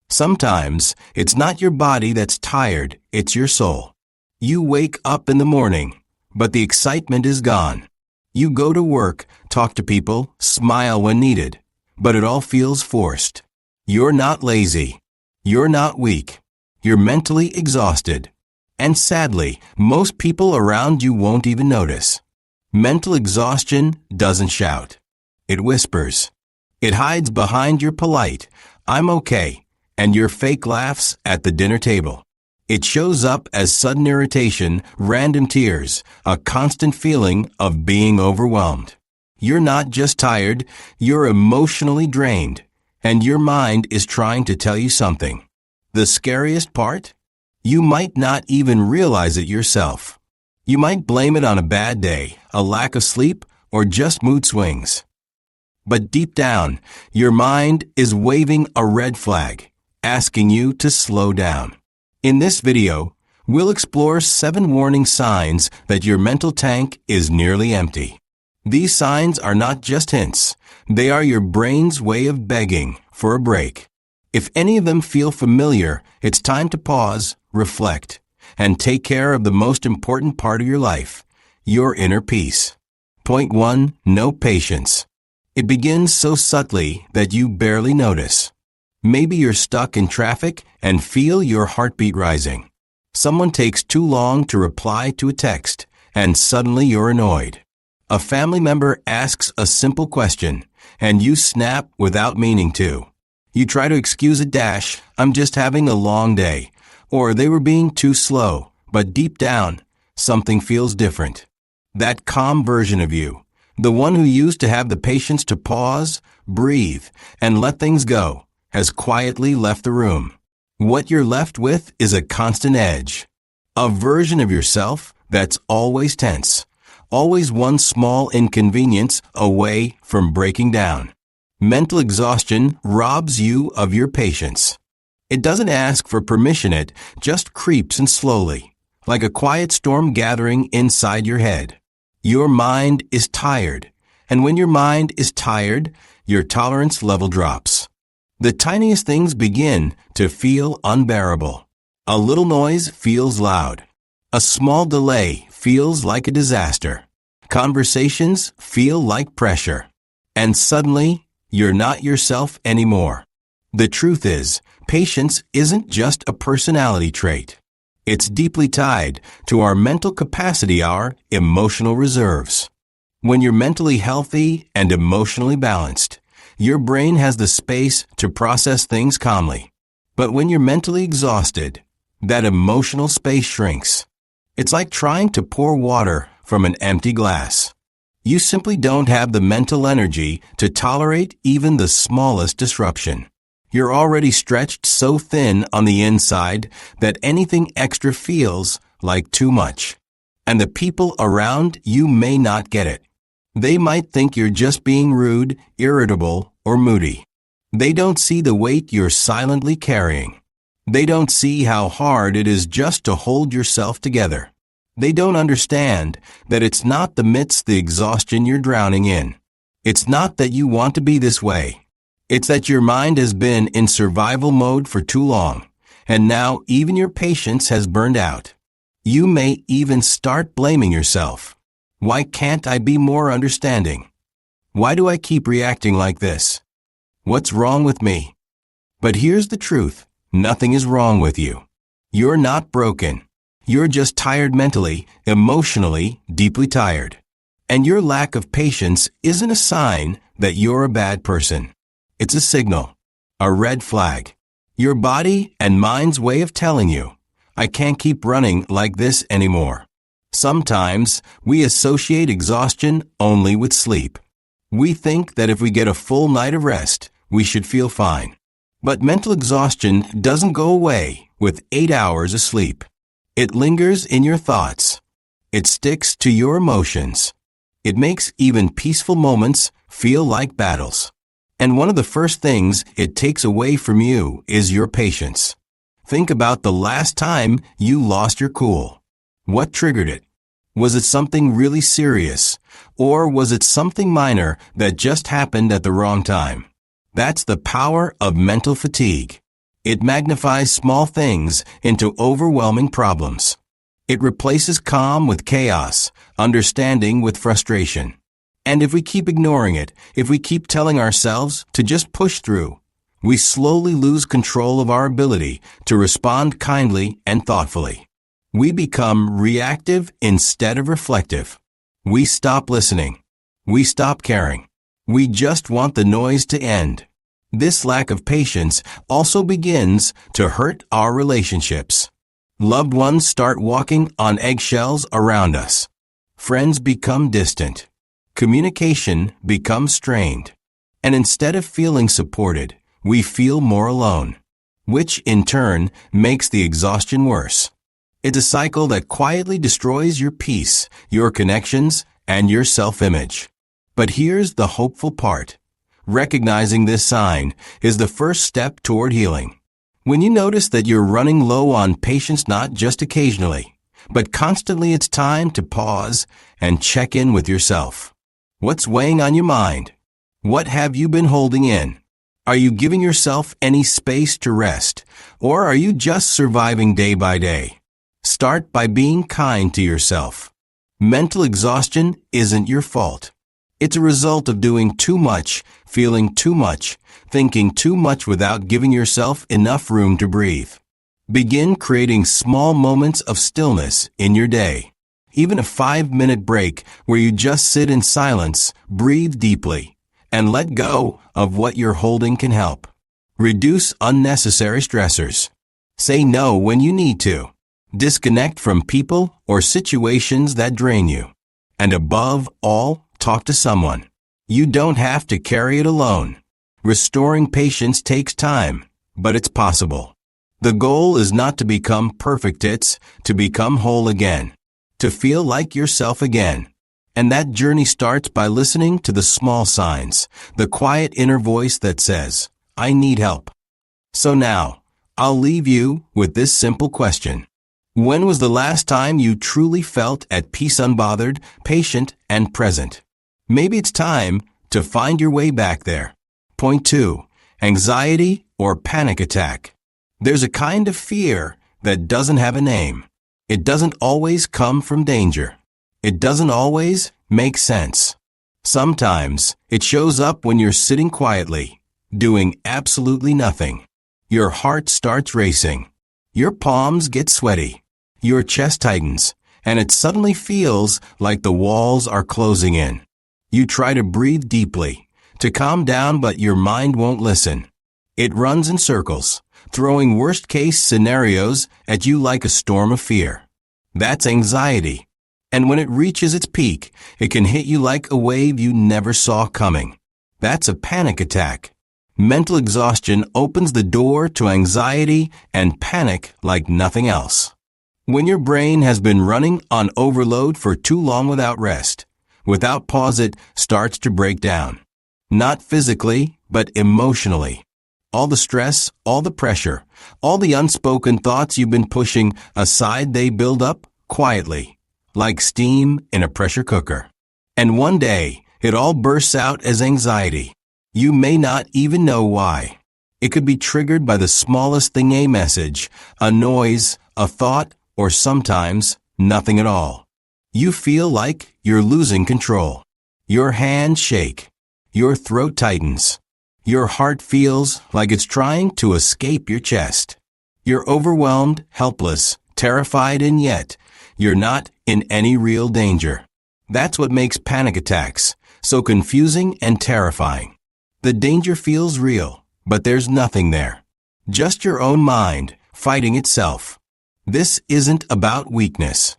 Sometimes it's not your body that's tired, it's your soul. You wake up in the morning, but the excitement is gone. You go to work, talk to people, smile when needed, but it all feels forced. You're not lazy. You're not weak. You're mentally exhausted. And sadly, most people around you won't even notice. Mental exhaustion doesn't shout. It whispers. It hides behind your polite, "I'm okay," and your fake laughs at the dinner table. It shows up as sudden irritation, random tears, a constant feeling of being overwhelmed. You're not just tired, you're emotionally drained, and your mind is trying to tell you something. The scariest part? You might not even realize it yourself. You might blame it on a bad day, a lack of sleep, or just mood swings. But deep down, your mind is waving a red flag, asking you to slow down. In this video, we'll explore 7 warning signs that your mental tank is nearly empty. These signs are not just hints. They are your brain's way of begging for a break. If any of them feel familiar, it's time to pause, reflect, and take care of the most important part of your life, your inner peace. Point 1. No patience. It begins so subtly that you barely notice. Maybe you're stuck in traffic and feel your heartbeat rising. Someone takes too long to reply to a text, and suddenly you're annoyed. A family member asks a simple question, and you snap without meaning to. You try to excuse it, "I'm just having a long day," or "they were being too slow," but deep down, something feels different. That calm version of you, the one who used to have the patience to pause, breathe, and let things go, has quietly left the room. What you're left with is a constant edge. A version of yourself that's always tense, always one small inconvenience away from breaking down. Mental exhaustion robs you of your patience. It doesn't ask for permission, it just creeps in slowly, like a quiet storm gathering inside your head. Your mind is tired, and when your mind is tired, your tolerance level drops. The tiniest things begin to feel unbearable. A little noise feels loud. A small delay feels like a disaster. Conversations feel like pressure. And suddenly, you're not yourself anymore. The truth is, patience isn't just a personality trait. It's deeply tied to our mental capacity, our emotional reserves. When you're mentally healthy and emotionally balanced, your brain has the space to process things calmly. But when you're mentally exhausted, that emotional space shrinks. It's like trying to pour water from an empty glass. You simply don't have the mental energy to tolerate even the smallest disruption. You're already stretched so thin on the inside that anything extra feels like too much. And the people around you may not get it. They might think you're just being rude, irritable, or moody. They don't see the weight you're silently carrying. They don't see how hard it is just to hold yourself together. They don't understand that it's not the exhaustion you're drowning in. It's not that you want to be this way. It's that your mind has been in survival mode for too long, and now even your patience has burned out. You may even start blaming yourself. Why can't I be more understanding? Why do I keep reacting like this? What's wrong with me? But here's the truth. Nothing is wrong with you. You're not broken. You're just tired mentally, emotionally, deeply tired. And your lack of patience isn't a sign that you're a bad person. It's a signal, a red flag. Your body and mind's way of telling you, "I can't keep running like this anymore." Sometimes we associate exhaustion only with sleep. We think that if we get a full night of rest, we should feel fine. But mental exhaustion doesn't go away with 8 hours of sleep. It lingers in your thoughts. It sticks to your emotions. It makes even peaceful moments feel like battles. And one of the first things it takes away from you is your patience. Think about the last time you lost your cool. What triggered it? Was it something really serious? Or was it something minor that just happened at the wrong time? That's the power of mental fatigue. It magnifies small things into overwhelming problems. It replaces calm with chaos, understanding with frustration. And if we keep ignoring it, if we keep telling ourselves to just push through, we slowly lose control of our ability to respond kindly and thoughtfully. We become reactive instead of reflective. We stop listening. We stop caring. We just want the noise to end. This lack of patience also begins to hurt our relationships. Loved ones start walking on eggshells around us. Friends become distant. Communication becomes strained. And instead of feeling supported, we feel more alone, which in turn makes the exhaustion worse. It's a cycle that quietly destroys your peace, your connections, and your self-image. But here's the hopeful part. Recognizing this sign is the first step toward healing. When you notice that you're running low on patience not just occasionally, but constantly, it's time to pause and check in with yourself. What's weighing on your mind? What have you been holding in? Are you giving yourself any space to rest, or are you just surviving day by day? Start by being kind to yourself. Mental exhaustion isn't your fault. It's a result of doing too much, feeling too much, thinking too much without giving yourself enough room to breathe. Begin creating small moments of stillness in your day. Even a 5-minute break where you just sit in silence, breathe deeply, and let go of what you're holding can help. Reduce unnecessary stressors. Say no when you need to. Disconnect from people or situations that drain you. And above all, talk to someone. You don't have to carry it alone. Restoring patience takes time, but it's possible. The goal is not to become perfect, it's to become whole again. To feel like yourself again. And that journey starts by listening to the small signs, the quiet inner voice that says, I need help. So now, I'll leave you with this simple question. When was the last time you truly felt at peace, unbothered, patient, and present? Maybe it's time to find your way back there. Point 2. Anxiety or panic attack. There's a kind of fear that doesn't have a name. It doesn't always come from danger. It doesn't always make sense. Sometimes it shows up when you're sitting quietly, doing absolutely nothing. Your heart starts racing. Your palms get sweaty. Your chest tightens, and it suddenly feels like the walls are closing in. You try to breathe deeply, to calm down, but your mind won't listen. It runs in circles, throwing worst-case scenarios at you like a storm of fear. That's anxiety. And when it reaches its peak, it can hit you like a wave you never saw coming. That's a panic attack. Mental exhaustion opens the door to anxiety and panic like nothing else. When your brain has been running on overload for too long without rest, without pause, it starts to break down. Not physically, but emotionally. All the stress, all the pressure, all the unspoken thoughts you've been pushing aside, they build up quietly, like steam in a pressure cooker. And one day, it all bursts out as anxiety. You may not even know why. It could be triggered by the smallest thing, a message, a noise, a thought, or sometimes nothing at all. You feel like you're losing control. Your hands shake. Your throat tightens. Your heart feels like it's trying to escape your chest. You're overwhelmed, helpless, terrified, and yet you're not in any real danger. That's what makes panic attacks so confusing and terrifying. The danger feels real, but there's nothing there. Just your own mind fighting itself. This isn't about weakness.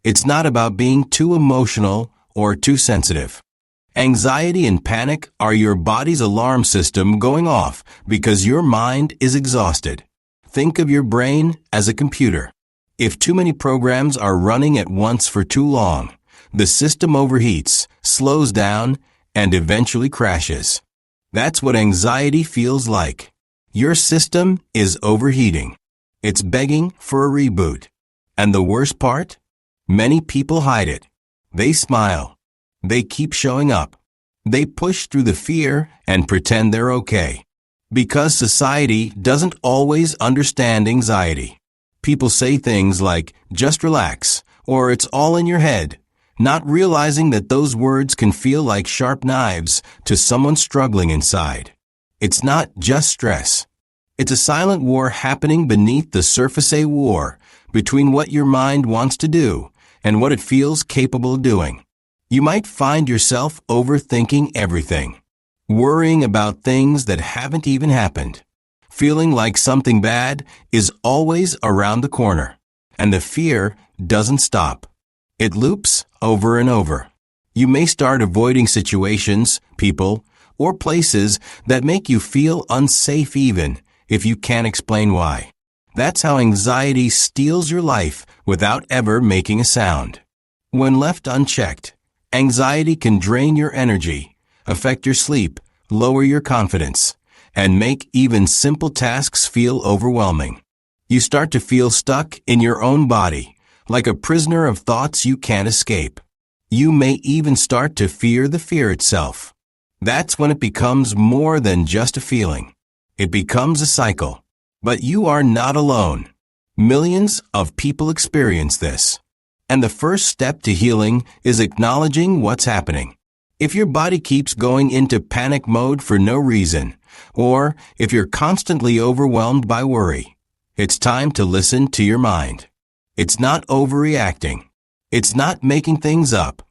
It's not about being too emotional or too sensitive. Anxiety and panic are your body's alarm system going off because your mind is exhausted. Think of your brain as a computer. If too many programs are running at once for too long, the system overheats, slows down, and eventually crashes. That's what anxiety feels like. Your system is overheating. It's begging for a reboot. And the worst part? Many people hide it. They smile. They keep showing up. They push through the fear and pretend they're okay. Because society doesn't always understand anxiety. People say things like, just relax, or it's all in your head, not realizing that those words can feel like sharp knives to someone struggling inside. It's not just stress. It's a silent war happening beneath the surface, a war between what your mind wants to do and what it feels capable of doing. You might find yourself overthinking everything, worrying about things that haven't even happened, feeling like something bad is always around the corner, and the fear doesn't stop. It loops over and over. You may start avoiding situations, people, or places that make you feel unsafe even if you can't explain why. That's how anxiety steals your life without ever making a sound. When left unchecked, anxiety can drain your energy, affect your sleep, lower your confidence, and make even simple tasks feel overwhelming. You start to feel stuck in your own body, like a prisoner of thoughts you can't escape. You may even start to fear the fear itself. That's when it becomes more than just a feeling. It becomes a cycle. But you are not alone. Millions of people experience this. And the first step to healing is acknowledging what's happening. If your body keeps going into panic mode for no reason, or if you're constantly overwhelmed by worry, it's time to listen to your mind. It's not overreacting. It's not making things up.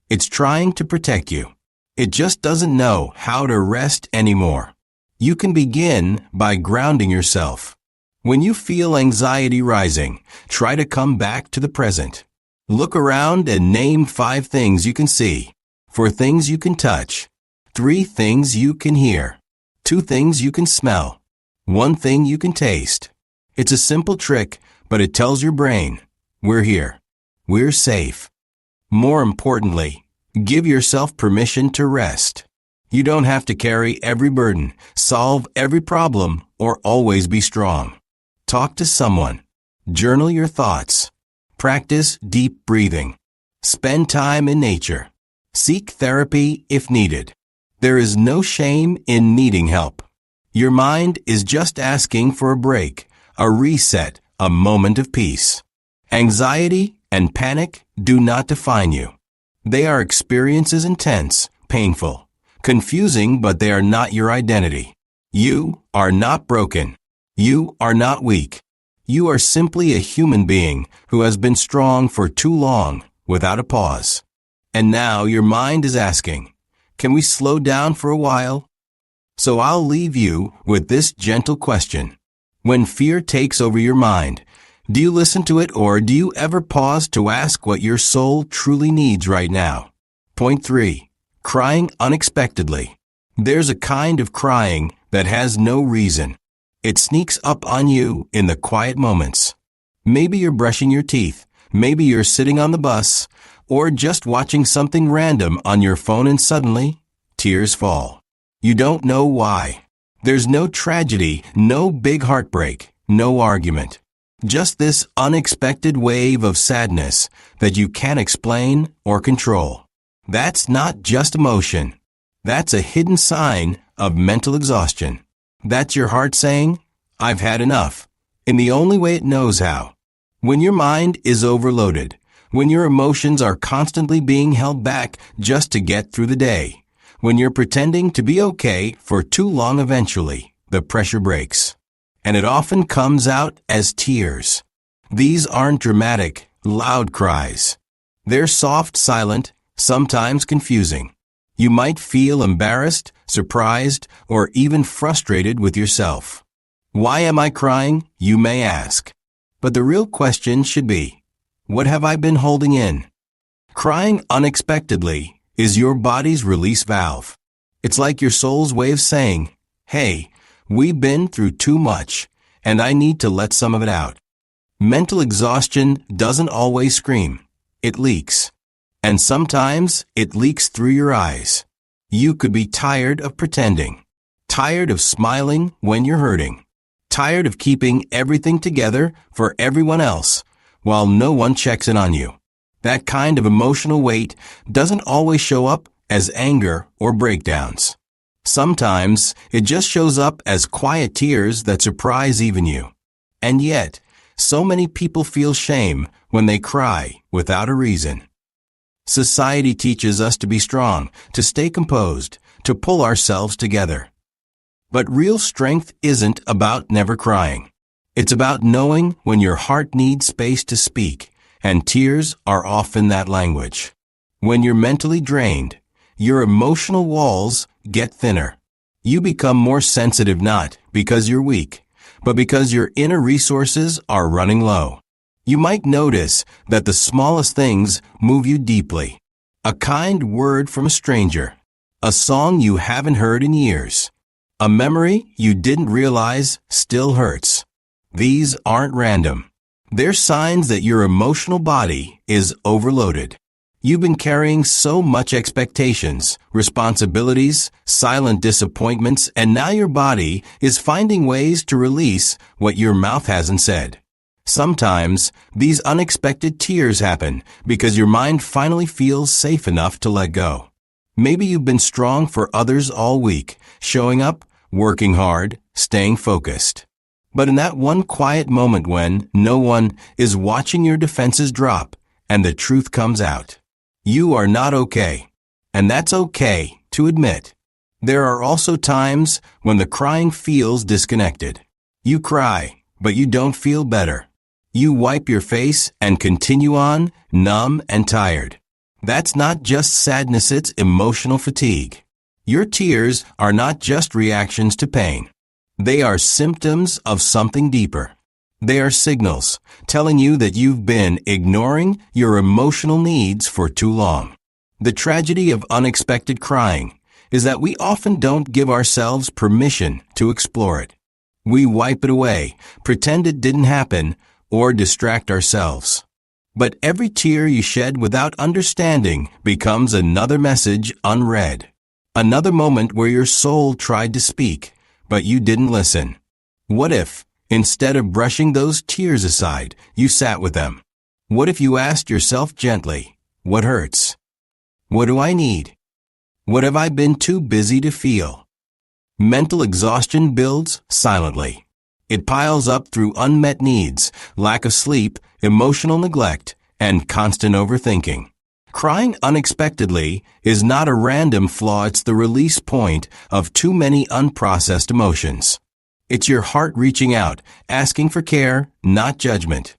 It's trying to protect you. It just doesn't know how to rest anymore. You can begin by grounding yourself. When you feel anxiety rising, try to come back to the present. Look around and name 5 things you can see, 4 things you can touch, 3 things you can hear, 2 things you can smell, 1 thing you can taste. It's a simple trick, but it tells your brain, we're here. We're safe. More importantly, give yourself permission to rest. You don't have to carry every burden, solve every problem, or always be strong. Talk to someone. Journal your thoughts. Practice deep breathing. Spend time in nature. Seek therapy if needed. There is no shame in needing help. Your mind is just asking for a break, a reset, a moment of peace. Anxiety and panic do not define you. They are experiences intense, painful, confusing, but they are not your identity. You are not broken. You are not weak. You are simply a human being who has been strong for too long without a pause. And now your mind is asking, can we slow down for a while? So I'll leave you with this gentle question. When fear takes over your mind, do you listen to it, or do you ever pause to ask what your soul truly needs right now? Point 3. Crying unexpectedly. There's a kind of crying that has no reason. It sneaks up on you in the quiet moments. Maybe you're brushing your teeth, maybe you're sitting on the bus, or just watching something random on your phone and suddenly, tears fall. You don't know why. There's no tragedy, no big heartbreak, no argument. Just this unexpected wave of sadness that you can't explain or control. That's not just emotion. That's a hidden sign of mental exhaustion. That's your heart saying, I've had enough, in the only way it knows how. When your mind is overloaded, when your emotions are constantly being held back just to get through the day, when you're pretending to be okay for too long, eventually, the pressure breaks. And it often comes out as tears. These aren't dramatic, loud cries. They're soft, silent, sometimes confusing. You might feel embarrassed, surprised, or even frustrated with yourself. Why am I crying? You may ask. But the real question should be, what have I been holding in? Crying unexpectedly is your body's release valve. It's like your soul's way of saying, hey, we've been through too much, and I need to let some of it out. Mental exhaustion doesn't always scream. It leaks. And sometimes it leaks through your eyes. You could be tired of pretending, tired of smiling when you're hurting, tired of keeping everything together for everyone else while no one checks in on you. That kind of emotional weight doesn't always show up as anger or breakdowns. Sometimes it just shows up as quiet tears that surprise even you. And yet, so many people feel shame when they cry without a reason. Society teaches us to be strong, to stay composed, to pull ourselves together. But real strength isn't about never crying. It's about knowing when your heart needs space to speak, and tears are often that language. When you're mentally drained, your emotional walls get thinner. You become more sensitive not because you're weak, but because your inner resources are running low. You might notice that the smallest things move you deeply. A kind word from a stranger, a song you haven't heard in years, a memory you didn't realize still hurts. These aren't random. They're signs that your emotional body is overloaded. You've been carrying so much expectations, responsibilities, silent disappointments, and now your body is finding ways to release what your mouth hasn't said. Sometimes, these unexpected tears happen because your mind finally feels safe enough to let go. Maybe you've been strong for others all week, showing up, working hard, staying focused. But in that one quiet moment when no one is watching, your defenses drop and the truth comes out. You are not okay, and that's okay to admit. There are also times when the crying feels disconnected. You cry, but you don't feel better. You wipe your face and continue on, numb and tired. That's not just sadness, it's emotional fatigue. Your tears are not just reactions to pain. They are symptoms of something deeper. They are signals telling you that you've been ignoring your emotional needs for too long. The tragedy of unexpected crying is that we often don't give ourselves permission to explore it. We wipe it away, pretend it didn't happen, or distract ourselves. But every tear you shed without understanding becomes another message unread. Another moment where your soul tried to speak, but you didn't listen. What if, instead of brushing those tears aside, you sat with them? What if you asked yourself gently, what hurts? What do I need? What have I been too busy to feel? Mental exhaustion builds silently. It piles up through unmet needs, lack of sleep, emotional neglect, and constant overthinking. Crying unexpectedly is not a random flaw, it's the release point of too many unprocessed emotions. It's your heart reaching out, asking for care, not judgment.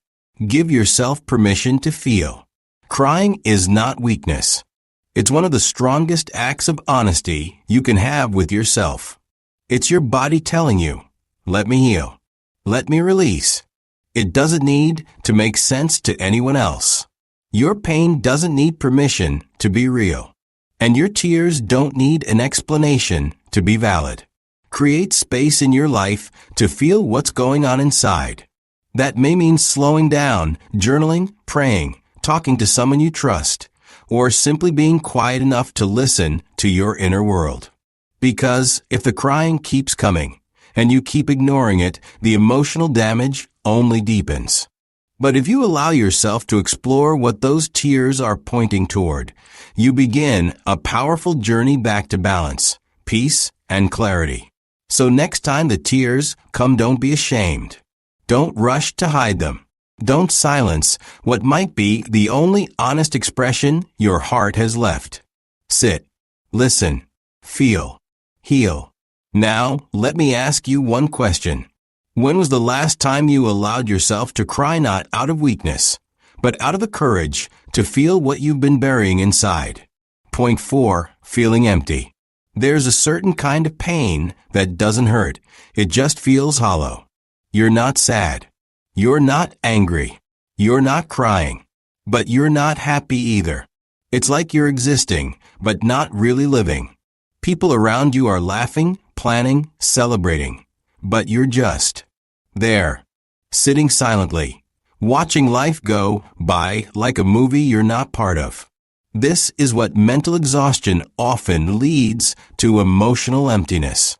Give yourself permission to feel. Crying is not weakness. It's one of the strongest acts of honesty you can have with yourself. It's your body telling you, let me heal. Let me release. It doesn't need to make sense to anyone else. Your pain doesn't need permission to be real. And your tears don't need an explanation to be valid. Create space in your life to feel what's going on inside. That may mean slowing down, journaling, praying, talking to someone you trust, or simply being quiet enough to listen to your inner world. Because if the crying keeps coming, and you keep ignoring it, the emotional damage only deepens. But if you allow yourself to explore what those tears are pointing toward, you begin a powerful journey back to balance, peace, and clarity. So next time the tears come, don't be ashamed. Don't rush to hide them. Don't silence what might be the only honest expression your heart has left. Sit, listen, feel, heal. Now, let me ask you one question. When was the last time you allowed yourself to cry, not out of weakness, but out of the courage to feel what you've been burying inside? Point 4. Feeling empty. There's a certain kind of pain that doesn't hurt. It just feels hollow. You're not sad. You're not angry. You're not crying. But you're not happy either. It's like you're existing, but not really living. People around you are laughing, planning, celebrating. But you're just there, sitting silently, watching life go by like a movie you're not part of. This is what mental exhaustion often leads to: emotional emptiness.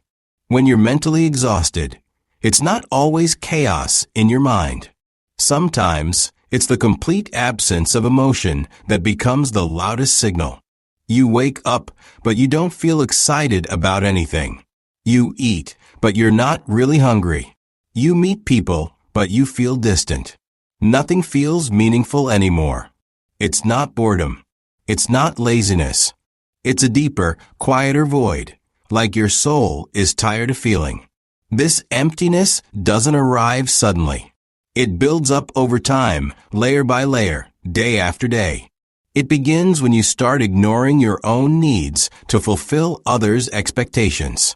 When you're mentally exhausted, it's not always chaos in your mind. Sometimes it's the complete absence of emotion that becomes the loudest signal. You wake up, but you don't feel excited about anything. You eat, but you're not really hungry. You meet people, but you feel distant. Nothing feels meaningful anymore. It's not boredom. It's not laziness. It's a deeper, quieter void, like your soul is tired of feeling. This emptiness doesn't arrive suddenly. It builds up over time, layer by layer, day after day. It begins when you start ignoring your own needs to fulfill others' expectations.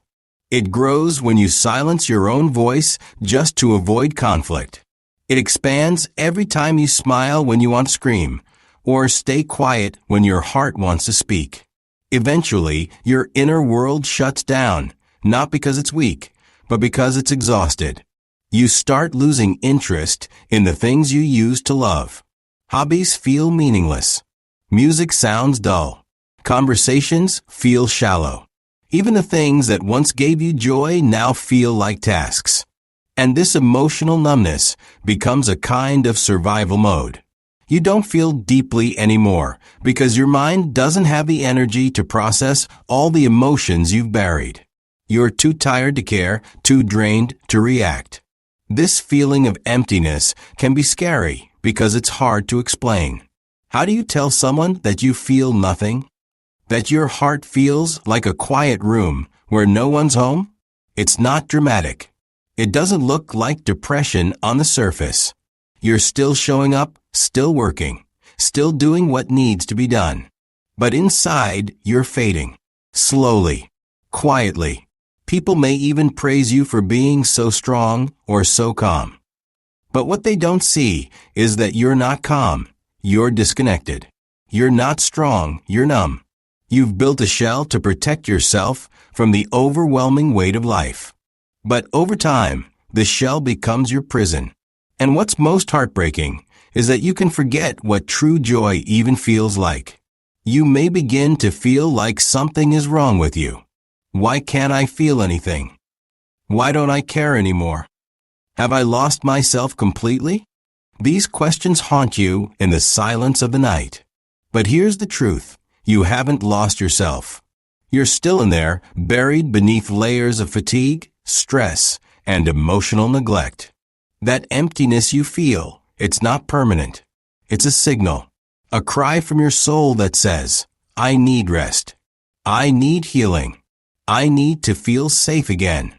It grows when you silence your own voice just to avoid conflict. It expands every time you smile when you want to scream, or stay quiet when your heart wants to speak. Eventually, your inner world shuts down, not because it's weak, but because it's exhausted. You start losing interest in the things you used to love. Hobbies feel meaningless. Music sounds dull. Conversations feel shallow. Even the things that once gave you joy now feel like tasks. And this emotional numbness becomes a kind of survival mode. You don't feel deeply anymore because your mind doesn't have the energy to process all the emotions you've buried. You're too tired to care, too drained to react. This feeling of emptiness can be scary because it's hard to explain. How do you tell someone that you feel nothing? That your heart feels like a quiet room where no one's home? It's not dramatic. It doesn't look like depression on the surface. You're still showing up, still working, still doing what needs to be done. But inside, you're fading. Slowly, quietly. People may even praise you for being so strong or so calm. But what they don't see is that you're not calm. You're disconnected. You're not strong, you're numb. You've built a shell to protect yourself from the overwhelming weight of life. But over time, the shell becomes your prison. And what's most heartbreaking is that you can forget what true joy even feels like. You may begin to feel like something is wrong with you. Why can't I feel anything? Why don't I care anymore? Have I lost myself completely? These questions haunt you in the silence of the night. But here's the truth. You haven't lost yourself. You're still in there, buried beneath layers of fatigue, stress, and emotional neglect. That emptiness you feel, it's not permanent. It's a signal, a cry from your soul that says, I need rest. I need healing. I need to feel safe again.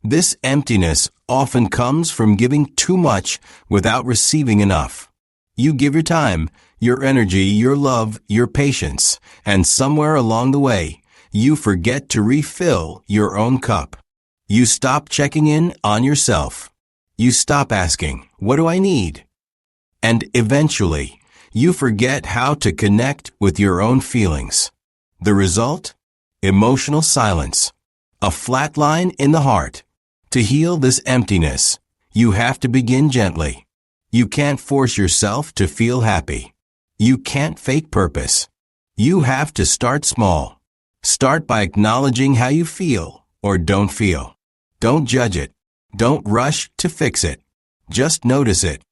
This emptiness often comes from giving too much without receiving enough. You give your time, your energy, your love, your patience, and somewhere along the way, you forget to refill your own cup. You stop checking in on yourself. You stop asking, what do I need? And eventually, you forget how to connect with your own feelings. The result? Emotional silence. A flat line in the heart. To heal this emptiness, you have to begin gently. You can't force yourself to feel happy. You can't fake purpose. You have to start small. Start by acknowledging how you feel or don't feel. Don't judge it. Don't rush to fix it. Just notice it.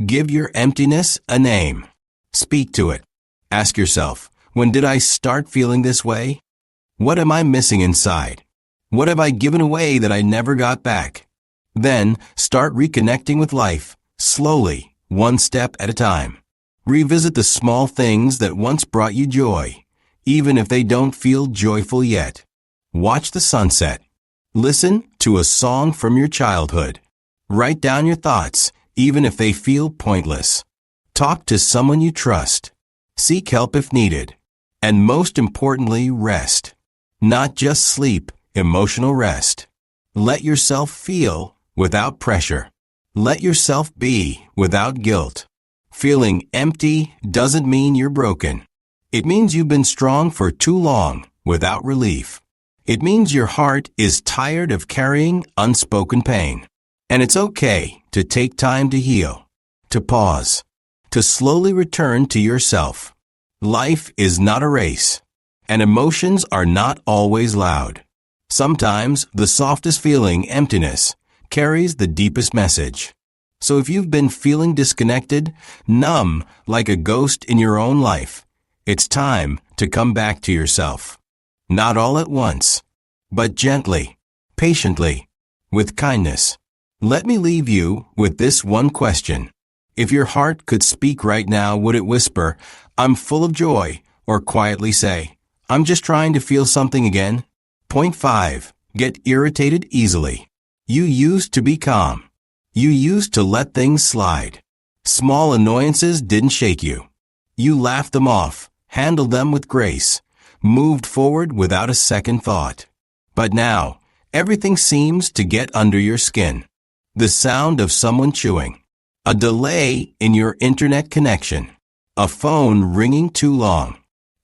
Give your emptiness a name. Speak to it. Ask yourself, when did I start feeling this way? What am I missing inside? What have I given away that I never got back? Then start reconnecting with life, slowly, one step at a time. Revisit the small things that once brought you joy, even if they don't feel joyful yet. Watch the sunset. Listen to a song from your childhood. Write down your thoughts, even if they feel pointless. Talk to someone you trust. Seek help if needed. And most importantly, rest. Not just sleep, emotional rest. Let yourself feel without pressure. Let yourself be without guilt. Feeling empty doesn't mean you're broken. It means you've been strong for too long without relief. It means your heart is tired of carrying unspoken pain. And it's okay to take time to heal, to pause, to slowly return to yourself. Life is not a race, and emotions are not always loud. Sometimes the softest feeling, emptiness, carries the deepest message. So if you've been feeling disconnected, numb, like a ghost in your own life, it's time to come back to yourself. Not all at once, but gently, patiently, with kindness. Let me leave you with this one question. If your heart could speak right now, would it whisper, "I'm full of joy," or quietly say, "I'm just trying to feel something again"? Point 5. Get irritated easily. You used to be calm. You used to let things slide. Small annoyances didn't shake you. You laughed them off, handled them with grace, moved forward without a second thought. But now, everything seems to get under your skin. The sound of someone chewing, a delay in your internet connection, a phone ringing too long,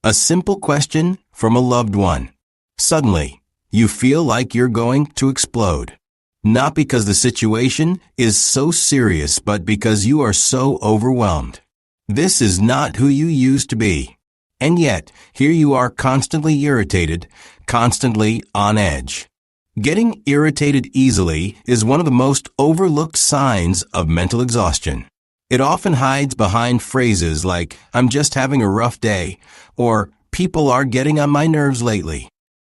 a simple question from a loved one. Suddenly, you feel like you're going to explode. Not because the situation is so serious, but because you are so overwhelmed. This is not who you used to be. And yet, here you are constantly irritated, constantly on edge. Getting irritated easily is one of the most overlooked signs of mental exhaustion. It often hides behind phrases like, "I'm just having a rough day," or "people are getting on my nerves lately."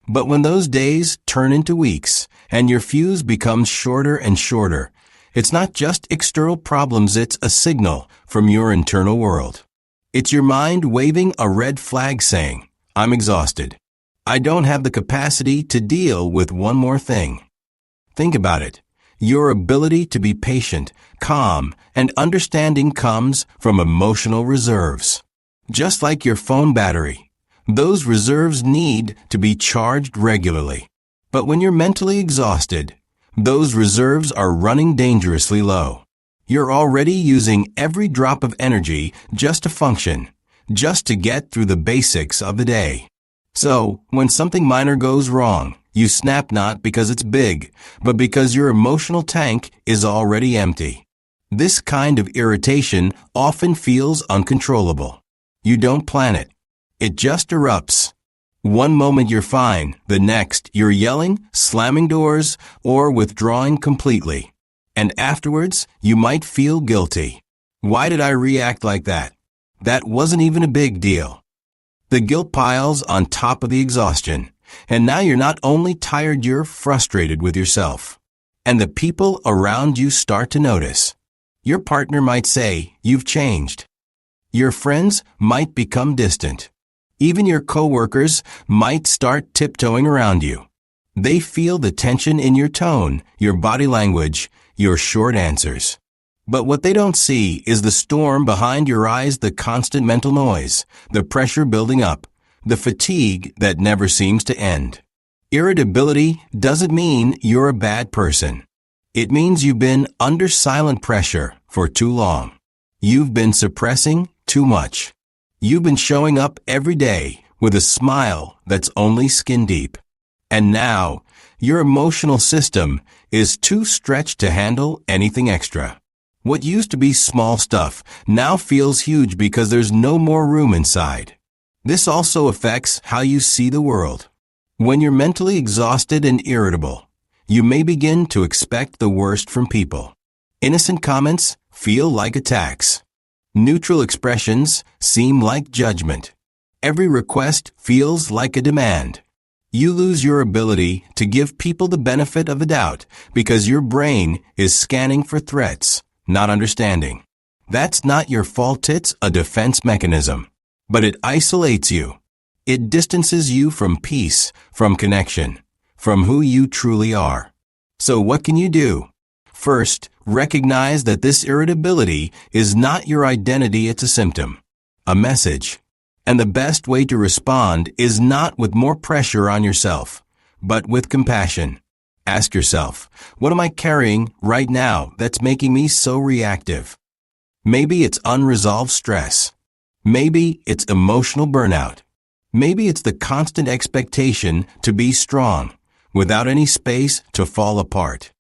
But when those days turn into weeks and your fuse becomes shorter and shorter, it's not just external problems, it's a signal from your internal world. It's your mind waving a red flag saying, "I'm exhausted. I don't have the capacity to deal with one more thing." Think about it. Your ability to be patient, calm, and understanding comes from emotional reserves. Just like your phone battery, those reserves need to be charged regularly. But when you're mentally exhausted, those reserves are running dangerously low. You're already using every drop of energy just to function, just to get through the basics of the day. So, when something minor goes wrong, you snap not because it's big, but because your emotional tank is already empty. This kind of irritation often feels uncontrollable. You don't plan it. It just erupts. One moment you're fine, the next you're yelling, slamming doors, or withdrawing completely. And afterwards, you might feel guilty. Why did I react like that? That wasn't even a big deal. The guilt piles on top of the exhaustion, and now you're not only tired, you're frustrated with yourself. And the people around you start to notice. Your partner might say, "You've changed." Your friends might become distant. Even your coworkers might start tiptoeing around you. They feel the tension in your tone, your body language, your short answers. But what they don't see is the storm behind your eyes, the constant mental noise, the pressure building up, the fatigue that never seems to end. Irritability doesn't mean you're a bad person. It means you've been under silent pressure for too long. You've been suppressing too much. You've been showing up every day with a smile that's only skin deep. And now, your emotional system is too stretched to handle anything extra. What used to be small stuff now feels huge because there's no more room inside. This also affects how you see the world. When you're mentally exhausted and irritable, you may begin to expect the worst from people. Innocent comments feel like attacks. Neutral expressions seem like judgment. Every request feels like a demand. You lose your ability to give people the benefit of the doubt because your brain is scanning for threats, not understanding. That's not your fault, it's a defense mechanism. But it isolates you. It distances you from peace, from connection, from who you truly are. So what can you do? First, recognize that this irritability is not your identity, it's a symptom, a message. And the best way to respond is not with more pressure on yourself, but with compassion. Ask yourself, what am I carrying right now that's making me so reactive? Maybe it's unresolved stress. Maybe it's emotional burnout. Maybe it's the constant expectation to be strong, without any space to fall apart.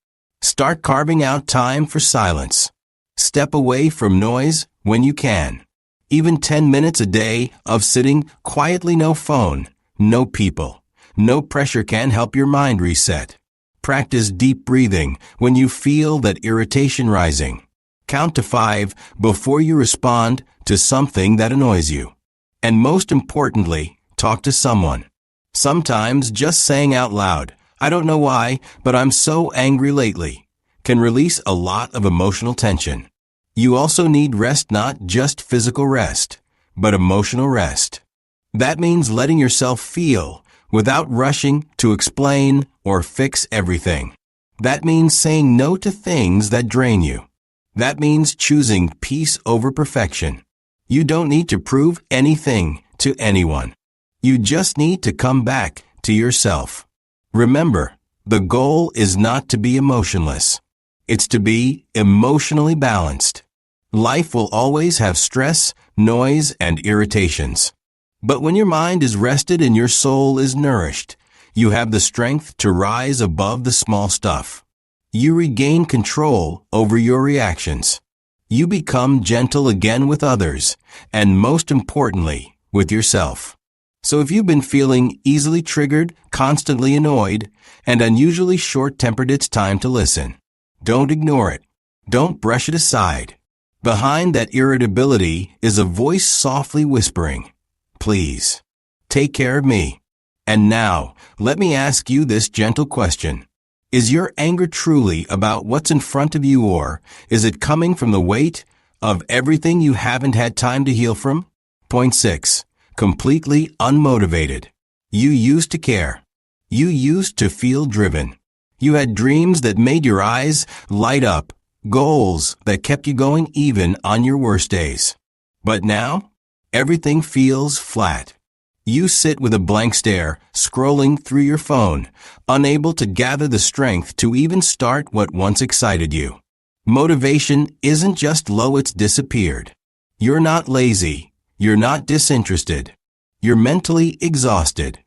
Start carving out time for silence. Step away from noise when you can. Even 10 minutes a day of sitting quietly, no phone, no people, no pressure can help your mind reset. Practice deep breathing when you feel that irritation rising. Count to 5 before you respond to something that annoys you. And most importantly, talk to someone. Sometimes just saying out loud, "I don't know why, but I'm so angry lately," can release a lot of emotional tension. You also need rest, not just physical rest, but emotional rest. That means letting yourself feel without rushing to explain or fix everything. That means saying no to things that drain you. That means choosing peace over perfection. You don't need to prove anything to anyone. You just need to come back to yourself. Remember, the goal is not to be emotionless. It's to be emotionally balanced. Life will always have stress, noise, and irritations. But when your mind is rested and your soul is nourished, you have the strength to rise above the small stuff. You regain control over your reactions. You become gentle again with others, and most importantly, with yourself. So if you've been feeling easily triggered, constantly annoyed, and unusually short-tempered, it's time to listen. Don't ignore it. Don't brush it aside. Behind that irritability is a voice softly whispering, "Please, take care of me." And now, let me ask you this gentle question. Is your anger truly about what's in front of you, or is it coming from the weight of everything you haven't had time to heal from? Point 6. Completely unmotivated. You used to care. You used to feel driven. You had dreams that made your eyes light up, goals that kept you going even on your worst days. But now, everything feels flat. You sit with a blank stare, scrolling through your phone, unable to gather the strength to even start what once excited you. Motivation isn't just low, it's disappeared. You're not lazy. You're not disinterested. You're mentally exhausted.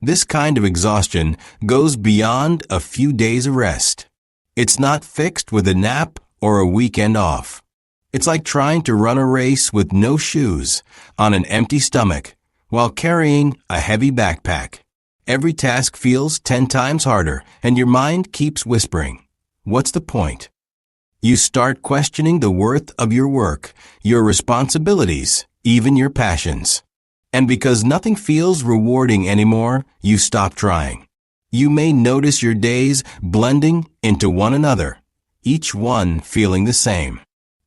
This kind of exhaustion goes beyond a few days of rest. It's not fixed with a nap or a weekend off. It's like trying to run a race with no shoes, on an empty stomach, while carrying a heavy backpack. Every task feels 10 times harder, and your mind keeps whispering, "What's the point?" You start questioning the worth of your work, your responsibilities, even your passions. And because nothing feels rewarding anymore, you stop trying. You may notice your days blending into one another, each one feeling the same.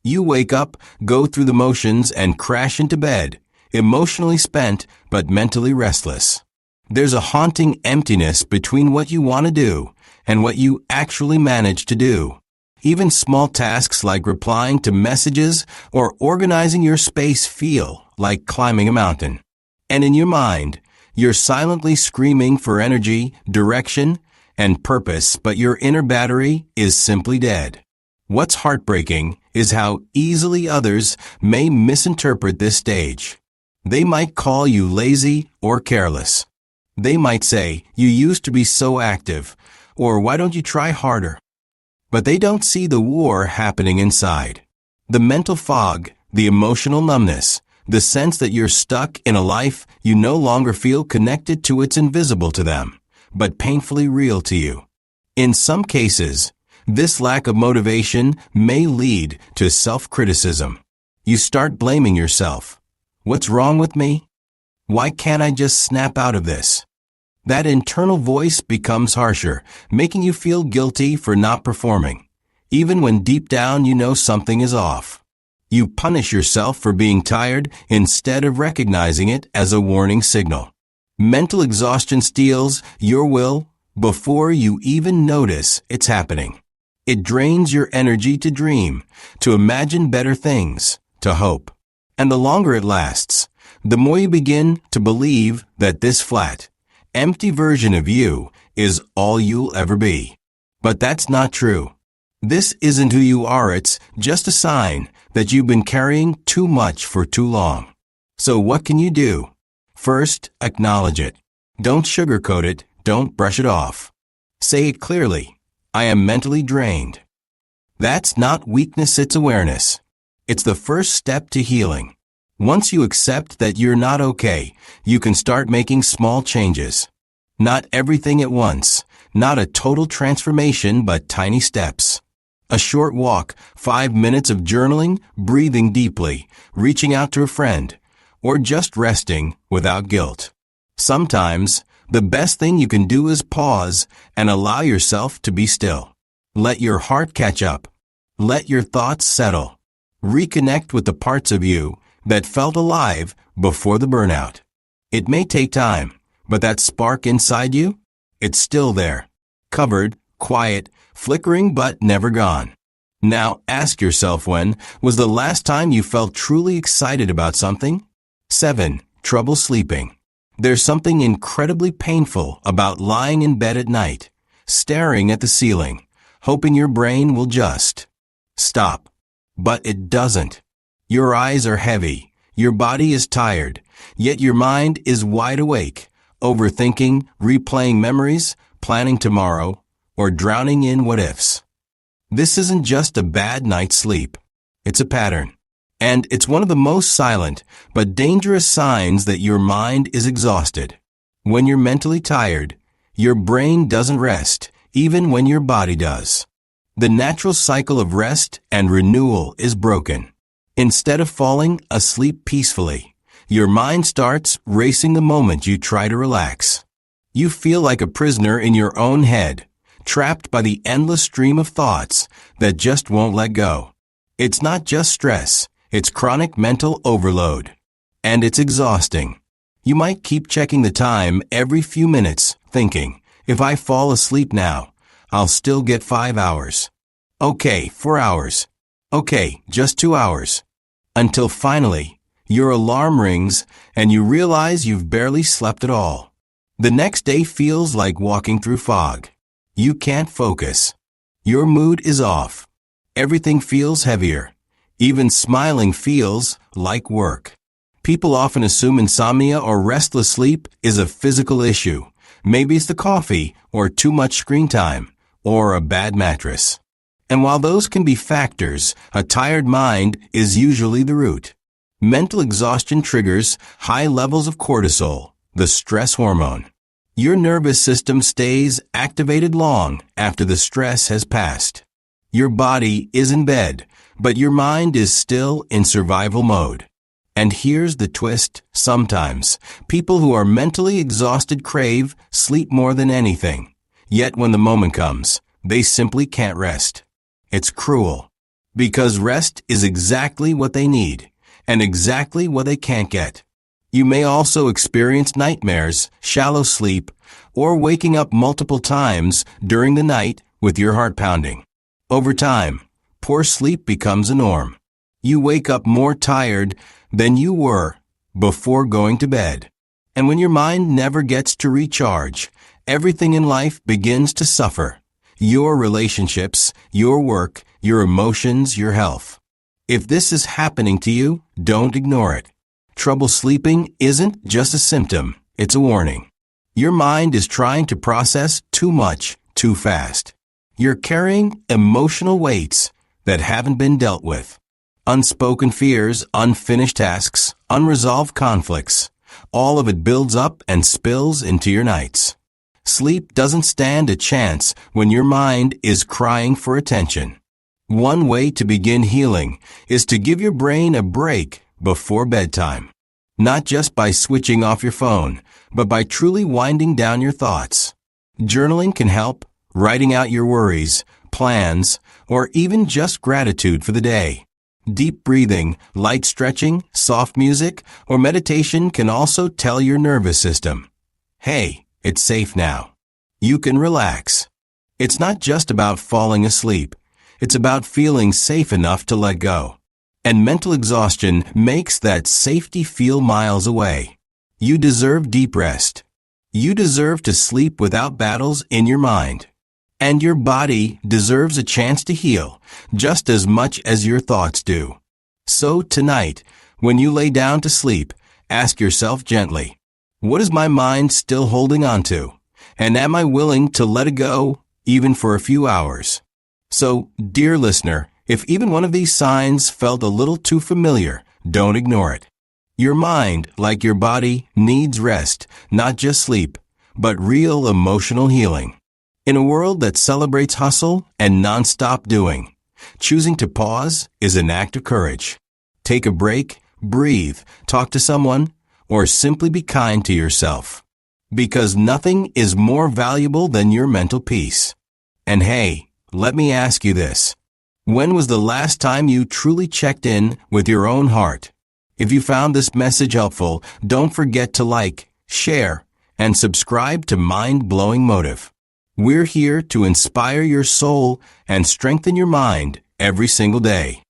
You wake up, go through the motions, and crash into bed, emotionally spent but mentally restless. There's a haunting emptiness between what you want to do and what you actually manage to do. Even small tasks like replying to messages or organizing your space feel like climbing a mountain. And in your mind, you're silently screaming for energy, direction, and purpose, but your inner battery is simply dead. What's heartbreaking is how easily others may misinterpret this stage. They might call you lazy or careless. They might say, "You used to be so active," or "Why don't you try harder?" But they don't see the war happening inside. The mental fog, the emotional numbness, the sense that you're stuck in a life you no longer feel connected to. It's invisible to them, but painfully real to you. In some cases, this lack of motivation may lead to self-criticism. You start blaming yourself. What's wrong with me? Why can't I just snap out of this? That internal voice becomes harsher, making you feel guilty for not performing, even when deep down you know something is off. You punish yourself for being tired instead of recognizing it as a warning signal. Mental exhaustion steals your will before you even notice it's happening. It drains your energy to dream, to imagine better things, to hope. And the longer it lasts, the more you begin to believe that this flat, empty version of you is all you'll ever be. But that's not true. This isn't who you are. It's just a sign that you've been carrying too much for too long. So what can you do? First, acknowledge it. Don't sugarcoat it. Don't brush it off. Say it clearly. I am mentally drained. That's not weakness, it's awareness. It's the first step to healing. Once you accept that you're not okay, you can start making small changes. Not everything at once, not a total transformation, but tiny steps. A short walk, 5 minutes of journaling, breathing deeply, reaching out to a friend, or just resting without guilt. Sometimes, the best thing you can do is pause and allow yourself to be still. Let your heart catch up. Let your thoughts settle. Reconnect with the parts of you that felt alive before the burnout. It may take time, but that spark inside you, it's still there. Covered, quiet, flickering but never gone. Now ask yourself, when was the last time you felt truly excited about something? 7. Trouble sleeping. There's something incredibly painful about lying in bed at night, staring at the ceiling, hoping your brain will just stop. But it doesn't. Your eyes are heavy, your body is tired, yet your mind is wide awake, overthinking, replaying memories, planning tomorrow, or drowning in what-ifs. This isn't just a bad night's sleep. It's a pattern. And it's one of the most silent but dangerous signs that your mind is exhausted. When you're mentally tired, your brain doesn't rest, even when your body does. The natural cycle of rest and renewal is broken. Instead of falling asleep peacefully, your mind starts racing the moment you try to relax. You feel like a prisoner in your own head, trapped by the endless stream of thoughts that just won't let go. It's not just stress, it's chronic mental overload. And it's exhausting. You might keep checking the time every few minutes, thinking, if I fall asleep now, I'll still get 5 hours. Okay, 4 hours. Okay, just 2 hours. Until finally, your alarm rings and you realize you've barely slept at all. The next day feels like walking through fog. You can't focus. Your mood is off. Everything feels heavier. Even smiling feels like work. People often assume insomnia or restless sleep is a physical issue. Maybe it's the coffee, or too much screen time, or a bad mattress. And while those can be factors, a tired mind is usually the root. Mental exhaustion triggers high levels of cortisol, the stress hormone. Your nervous system stays activated long after the stress has passed. Your body is in bed, but your mind is still in survival mode. And here's the twist: sometimes, people who are mentally exhausted crave sleep more than anything. Yet when the moment comes, they simply can't rest. It's cruel. Because rest is exactly what they need, and exactly what they can't get. You may also experience nightmares, shallow sleep, or waking up multiple times during the night with your heart pounding. Over time, poor sleep becomes a norm. You wake up more tired than you were before going to bed. And when your mind never gets to recharge, everything in life begins to suffer. Your relationships, your work, your emotions, your health. If this is happening to you, don't ignore it. Trouble sleeping isn't just a symptom, it's a warning. Your mind is trying to process too much, too fast. You're carrying emotional weights that haven't been dealt with. Unspoken fears, unfinished tasks, unresolved conflicts. All of it builds up and spills into your nights. Sleep doesn't stand a chance when your mind is crying for attention. One way to begin healing is to give your brain a break before bedtime. Not just by switching off your phone, but by truly winding down your thoughts. Journaling can help, writing out your worries, plans, or even just gratitude for the day. Deep breathing, light stretching, soft music, or meditation can also tell your nervous system, hey, it's safe now. You can relax. It's not just about falling asleep. It's about feeling safe enough to let go. And mental exhaustion makes that safety feel miles away. You deserve deep rest. You deserve to sleep without battles in your mind. And your body deserves a chance to heal, just as much as your thoughts do. So tonight, when you lay down to sleep, ask yourself gently, what is my mind still holding on to? And am I willing to let it go, even for a few hours? So, dear listener, if even one of these signs felt a little too familiar, don't ignore it. Your mind, like your body, needs rest, not just sleep, but real emotional healing. In a world that celebrates hustle and non-stop doing, choosing to pause is an act of courage. Take a break, breathe, talk to someone, or simply be kind to yourself. Because nothing is more valuable than your mental peace. And hey, let me ask you this. When was the last time you truly checked in with your own heart? If you found this message helpful, don't forget to like, share, and subscribe to Mind-Blowing Motive. We're here to inspire your soul and strengthen your mind every single day.